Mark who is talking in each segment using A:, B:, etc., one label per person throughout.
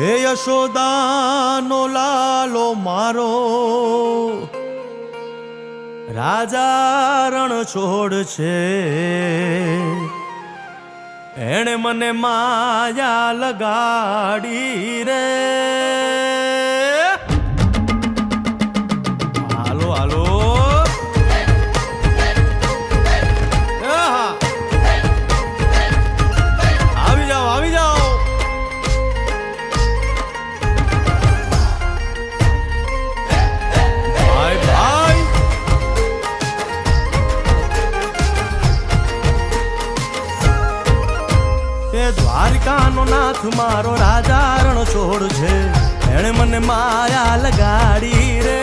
A: હે યશોદાનો લાલો મારો, રાજા રણ છોડ છે. એણે મને માયા લગાડી રે. હાલો હાલો આવી જાઓ આવી જાઓ. ભાઈ ભાઈ એ દ્વારકાનો નાથ મારો રાજા રણ છોડ છે. એણે મને માયા લગાડી રે.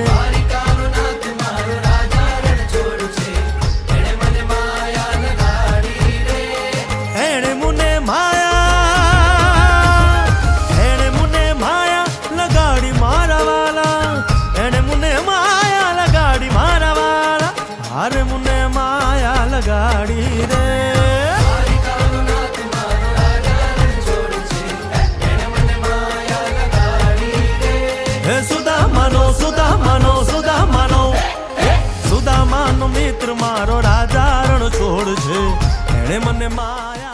B: દ્વારકાનો નાથ મારો રાજા રણ છોડ છે. એણે મને માયા લગાડી રે.
A: એણે મને માયા લગાડી મારા વાલા. એણે મને માયા લગાડી મારા વાલા. હારે મને માયા લગાડી રે.
B: દ્વારકાનો નાથ મારો રાજા રણ છોડ છે. એણે મને માયા લગાડી રે.
A: હે સુદામાનો સુદામાનો સુદામાનો સુદામાનો મિત્ર મારો રાજા રણ છોડ છે. એણે મને માયા